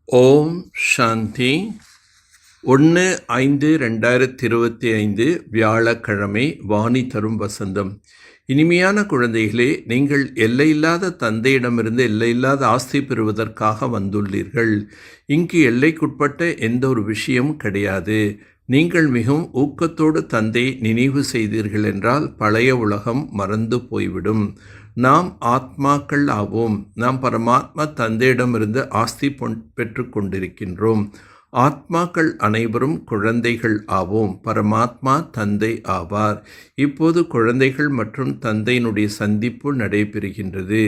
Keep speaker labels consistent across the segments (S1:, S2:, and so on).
S1: ஓம் சாந்தி. 1/5/2025 வியாழக்கிழமை. வாணி தரும் வசந்தம். இனிமையான குழந்தைகளே, நீங்கள் எல்லையில்லாத தந்தையிடமிருந்து எல்லையில்லாத ஆஸ்தி பெறுவதற்காக வந்துள்ளீர்கள். இங்கு எல்லைக்குட்பட்ட எந்த ஒரு விஷயமும் கிடையாது. நீங்கள் மிகவும் ஊக்கத்தோடு தந்தையை நினைவு செய்தீர்கள் என்றால் பழைய உலகம் மறந்து போய்விடும். நாம் ஆத்மாக்கள் ஆவோம். நாம் பரமாத்மா தந்தையிடமிருந்து ஆஸ்தி பெற்று கொண்டிருக்கின்றோம். ஆத்மாக்கள் அனைவரும் குழந்தைகள் ஆவோம். பரமாத்மா தந்தை ஆவார். இப்போது குழந்தைகள் மற்றும் தந்தையினுடைய சந்திப்பு நடைபெறுகின்றது.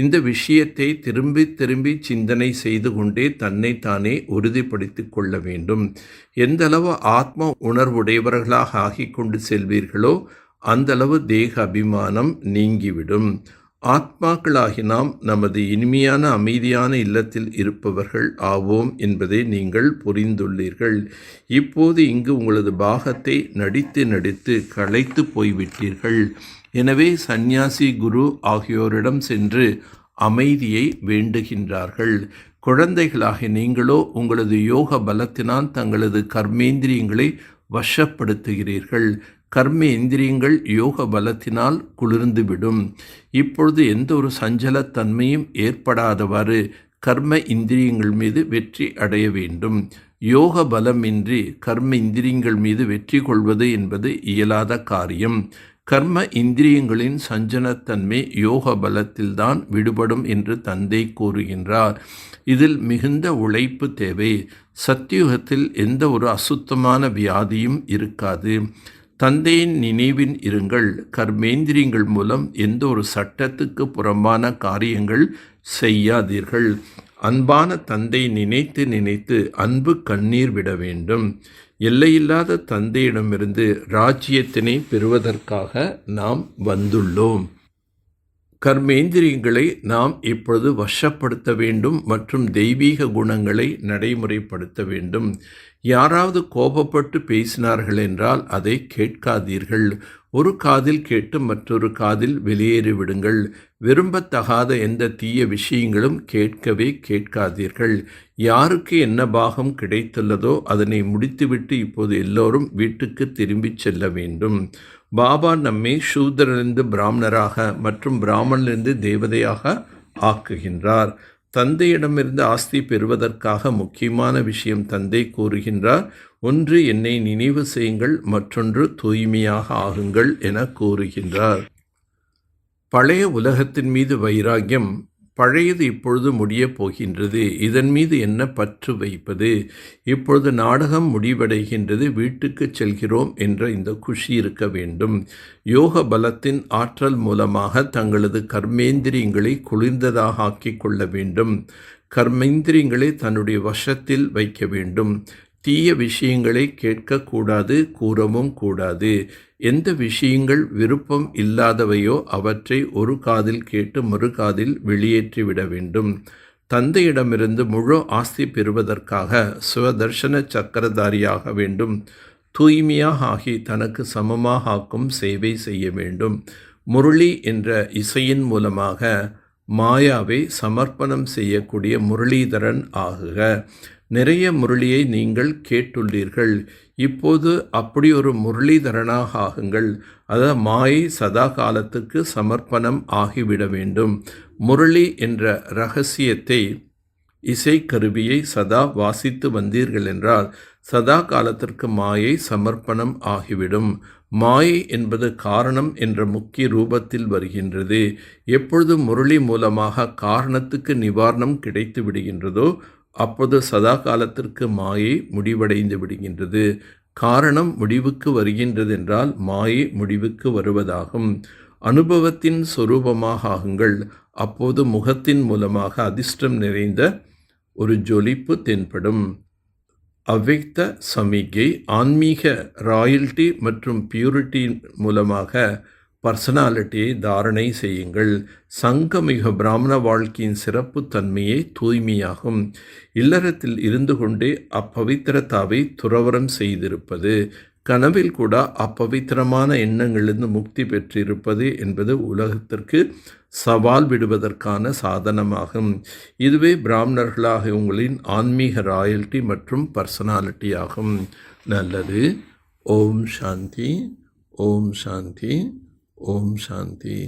S1: இந்த விஷயத்தை திரும்பி திரும்பி சிந்தனை செய்து கொண்டே தன்னைத்தானே உறுதிப்படுத்தி கொள்ள வேண்டும். எந்தளவு ஆத்ம உணர்வுடையவர்களாக ஆகிக்கொண்டு செல்வீர்களோ அந்தளவு தேக அபிமானம் நீங்கிவிடும். ஆத்மாக்களாகி நாம் நமது இனிமையான அமைதியான இல்லத்தில் இருப்பவர்கள் ஆவோம் என்பதை நீங்கள் புரிந்துள்ளீர்கள். இப்போது இங்கு உங்களது பாகத்தை நடித்து நடித்து களைத்து போய்விட்டீர்கள். எனவே சந்நியாசி, குரு ஆகியோரிடம் சென்று அமைதியை வேண்டுகின்றார்கள். குழந்தைகளாக நீங்களோ உங்களது யோக பலத்தினால் தங்களது கர்மேந்திரியங்களை வசப்படுத்துகிறீர்கள். கர்ம இந்திரியங்கள் யோக பலத்தினால் குளிர்ந்துவிடும். இப்பொழுது எந்த ஒரு சஞ்சலத்தன்மையும் ஏற்படாதவாறு கர்ம இந்திரியங்கள் மீது வெற்றி அடைய வேண்டும். யோக பலமின்றி கர்ம இந்திரியங்கள் மீது வெற்றி கொள்வது என்பது இயலாத காரியம். கர்ம இந்திரியங்களின் சஞ்சலத்தன்மை யோக பலத்தில்தான் விடுபடும் என்று தந்தை கூறுகின்றார். இதில் மிகுந்த உழைப்பு தேவை. சத்தியுகத்தில் எந்த ஒரு அசுத்தமான வியாதியும் இருக்காது. தந்தையின் நினைவின் இருங்கள். கர்மேந்திரியங்கள் மூலம் எந்த ஒரு சட்டத்துக்கு புறம்பான காரியங்கள் செய்யாதீர்கள். அன்பான தந்தை நினைத்து நினைத்து அன்பு கண்ணீர் விட வேண்டும். எல்லையில்லாத தந்தையிடமிருந்து ராஜ்யத்தினை பெறுவதற்காக நாம் வந்துள்ளோம். கர்மேந்திரியங்களை நாம் இப்பொழுது வசப்படுத்த வேண்டும் மற்றும் தெய்வீக குணங்களை நடைமுறைப்படுத்த வேண்டும். யாராவது கோபப்பட்டு பேசினார்கள் என்றால் அதை கேட்காதீர்கள். ஒரு காதில் கேட்டு மற்றொரு காதில் வெளியேறிவிடுங்கள். விரும்பத்தகாத எந்த தீய விஷயங்களும் கேட்கவே கேட்காதீர்கள். யாருக்கு என்ன பாகம் கிடைத்துள்ளதோ அதனை முடித்துவிட்டு இப்போது எல்லோரும் வீட்டுக்கு திரும்பி செல்ல வேண்டும். பாபா நம்மை சூத்திரனிலிருந்து பிராமணராக மற்றும் பிராமணனிலிருந்து தேவதையாக ஆக்குகின்றார். தந்தையிடமிருந்து ஆஸ்தி பெறுவதற்காக முக்கியமான விஷயம் தந்தை கூறுகின்றார். ஒன்று, என்னை நினைவு செய்யுங்கள், மற்றொன்று தூய்மையாக ஆகுங்கள் என கூறுகின்றார். பழைய உலகத்தின் மீது வைராக்கியம். பழையது இப்பொழுது முடியப் போகின்றது. இதன் மீது என்ன பற்று வைப்பது? இப்பொழுது நாடகம் முடிவடைகின்றது, வீட்டுக்கு செல்கிறோம் என்ற இந்த குஷி இருக்க வேண்டும். யோக பலத்தின் ஆற்றல் மூலமாக தங்களது கர்மேந்திரியங்களை குளிர்ந்ததாக ஆக்கிக் கொள்ள வேண்டும். கர்மேந்திரியங்களை தன்னுடைய வசத்தில் வைக்க வேண்டும். தீய விஷயங்களை கேட்கக்கூடாது, கூறவும் கூடாது. எந்த விஷயங்கள் விருப்பம் இல்லாதவையோ அவற்றை ஒரு காதில் கேட்டு மறு காதில் வெளியேற்றிவிட வேண்டும். தந்தையிடமிருந்து முழு ஆஸ்தி பெறுவதற்காக சுவதர்ஷன சக்கரதாரியாக வேண்டும். தூய்மையாக ஆகி தனக்கு சமமாக ஆக்கும் சேவை செய்ய வேண்டும். முரளி என்ற இசையின் மூலமாக மாயாவை சமர்ப்பணம் செய்யக்கூடிய முரளிதரன் ஆகுக. நிறைய முரளியை நீங்கள் கேட்டுள்ளீர்கள். இப்போது அப்படி ஒரு முரளிதரனாக ஆகுங்கள். அதாவது மாயை சதா காலத்துக்கு சமர்ப்பணம் ஆகிவிட வேண்டும். முரளி என்ற இரகசியத்தை, இசைக்கருவியை சதா வாசித்து வந்தீர்கள் என்றால் சதா காலத்திற்கு மாயை சமர்ப்பணம் ஆகிவிடும். மாயை என்பது காரணம் என்ற முக்கிய ரூபத்தில் வருகின்றது. எப்பொழுது முரளி மூலமாக காரணத்துக்கு நிவாரணம் கிடைத்து விடுகின்றதோ அப்போது சதா காலத்திற்கு மாயை முடிவடைந்து விடுகின்றது. காரணம் முடிவுக்கு வருகின்றது என்றால் மாயை முடிவுக்கு வருவதாகும். அனுபவத்தின் சொரூபமாக ஆகுங்கள். அப்போது முகத்தின் மூலமாக அதிர்ஷ்டம் நிறைந்த ஒரு ஜொலிப்பு தென்படும். அவ்யக்த சமிகை, ஆன்மீக ராயல்டி மற்றும் பியூரிட்டி மூலமாக பர்சனாலிட்டியை தாரணை செய்யுங்கள். சங்கமிக பிராமண வாழ்க்கையின் சிறப்பு தன்மையே தூய்மையாகும். இல்லறத்தில் இருந்து கொண்டே அப்பவித்திரதாவை துறவரம் செய்திருப்பது. கனவில் கூட அப்பவித்திரமான எண்ணங்களிலிருந்து முக்தி பெற்றிருப்பது என்பது உலகத்திற்கு சவால் விடுவதற்கான சாதனமாகும். இதுவே பிராமணர்களாக உங்களின் ஆன்மீக ராயல்டி மற்றும் பர்சனாலிட்டி ஆகும். நல்லது. ஓம் சாந்தி, ஓம் சாந்தி, ஓம் சாந்தி.